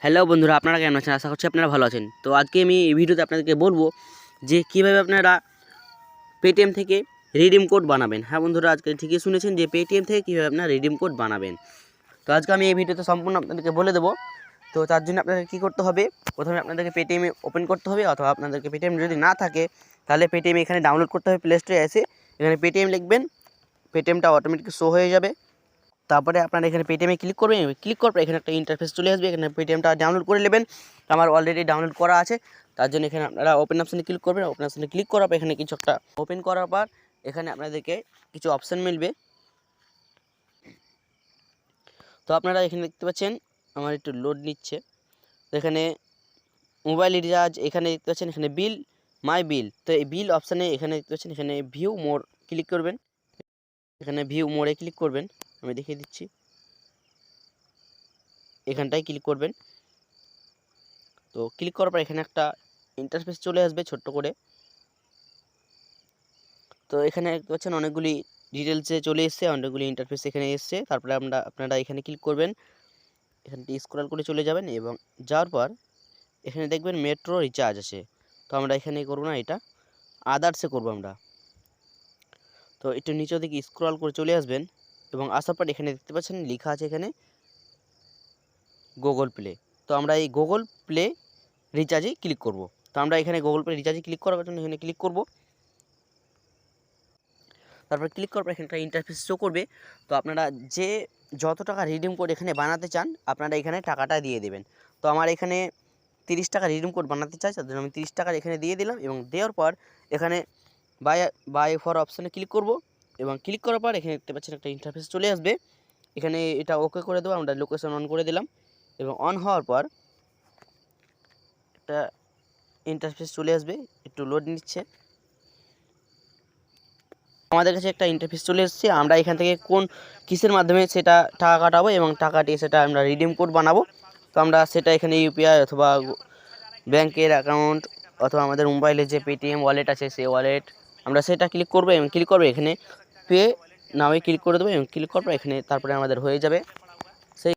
Hello বন্ধুরা, আপনারা কেমন আছেন? আশা করছি আপনারা ভালো আছেন। তো আজকে আমি এই ভিডিওতে আপনাদেরকে বলবো যে কীভাবে আপনারা পেটিএম থেকে রিডিম কোড বানাবেন। হ্যাঁ বন্ধুরা, আজকে ঠিকই শুনেছেন যে পেটিএম থেকে কীভাবে আপনারা রিডিম কোড বানাবেন। তো আজকে আমি এই ভিডিওতে সম্পূর্ণ আপনাদেরকে বলে দেবো। তো তার জন্য আপনাদের কী করতে হবে, প্রথমে আপনাদেরকে পেটিএম ওপেন করতে হবে, অথবা আপনাদেরকে পেটিএম যদি না থাকে তাহলে পেটিএম এখানে ডাউনলোড করতে হবে। প্লে স্টোরে এসে এখানে পেটিএম লিখবেন, পেটিএমটা অটোমেটিক শো হয়ে যাবে। তারপরে আপনারা এখানে পেটিএমে ক্লিক করবেন। ক্লিক করার পর এখানে একটা ইন্টারফেস চলে আসবে। এখানে পেটিএমটা ডাউনলোড করে নেবেন। আমার অলরেডি ডাউনলোড করা আছে, তার জন্য এখানে আপনারা ওপেন অপশানে ক্লিক করবেন। ওপেন অপশানে ক্লিক করার পর এখানে কিছু একটা ওপেন করার পর এখানে আপনাদেরকে কিছু অপশান মিলবে। তো আপনারা এখানে দেখতে পাচ্ছেন আমার একটু লোড নিচ্ছে। তো এখানে মোবাইল রিচার্জ এখানে দেখতে পাচ্ছেন, এখানে বিল, মাই বিল। তো এই বিল অপশানে এখানে দেখতে পাচ্ছেন, এখানে ভিউ মোর ক্লিক করবেন। এখানে ভিউ মোরে ক্লিক করবেন, আমি দেখিয়ে দিচ্ছি। এখানটায় ক্লিক করবেন। তো ক্লিক করার পর এখানে একটা ইন্টারফেস চলে আসবে ছোট্ট করে। তো এখানে দেখতে পাচ্ছেন অনেকগুলি ডিটেলসে চলে এসছে, অনেকগুলি ইন্টারফেস এখানে এসছে। তারপরে আপনারা এখানে ক্লিক করবেন, এখানটি স্ক্রল করে চলে যাবেন এবং যাওয়ার পর এখানে দেখবেন মেট্রো রিচার্জ আছে। তো আমরা এখানে করব না, এটা আদার্সে করব আমরা। তো একটু নিচের দিকে স্ক্রল করে চলে আসবেন এবং আসার পর এখানে দেখতে পাচ্ছেন লেখা আছে এখানে গুগল প্লে। তো আমরা এই গুগল প্লে রিচার্জে ক্লিক করব। তো আমরা এখানে গুগল পে রিচার্জে ক্লিক করার জন্য এখানে ক্লিক করব। তারপর ক্লিক করার পর এখানে একটা ইন্টারফেস শো করবে। তো আপনারা যত টাকা রিডিম কোড এখানে বানাতে চান আপনারা এখানে টাকাটা দিয়ে দেবেন। তো আমার এখানে 30 টাকা রিডিম কোড বানাতে চাই, তার জন্য আমি 30 টাকা এখানে দিয়ে দিলাম এবং দেওয়ার পর এখানে বাই ফর অপশানে ক্লিক করব এবং ক্লিক করার পর এখানে দেখতে পাচ্ছেন একটা ইন্টারফেস চলে আসবে। এখানে এটা ওকে করে দেবো, আমরা লোকেশন অন করে দিলাম এবং অন হওয়ার পর একটা ইন্টারফেস চলে আসবে, একটু লোড নিচ্ছে। আমাদের কাছে একটা ইন্টারফেস চলে এসেছে। আমরা এখান থেকে কোন কিসের মাধ্যমে সেটা টাকা কাটাবো এবং টাকা দিয়ে সেটা আমরা রিডিম কোড বানাবো। তো আমরা সেটা এখানে ইউপিআই অথবা ব্যাংকের অ্যাকাউন্ট অথবা আমাদের মোবাইলে যে পেটিএম ওয়ালেট আছে সেই ওয়ালেট আমরা সেটা ক্লিক করবো এবং ক্লিক করবো এখানে পে নামে ক্লিক করে দেবো এবং ক্লিক করার পর এখানে তারপরে আমাদের হয়ে যাবে সেই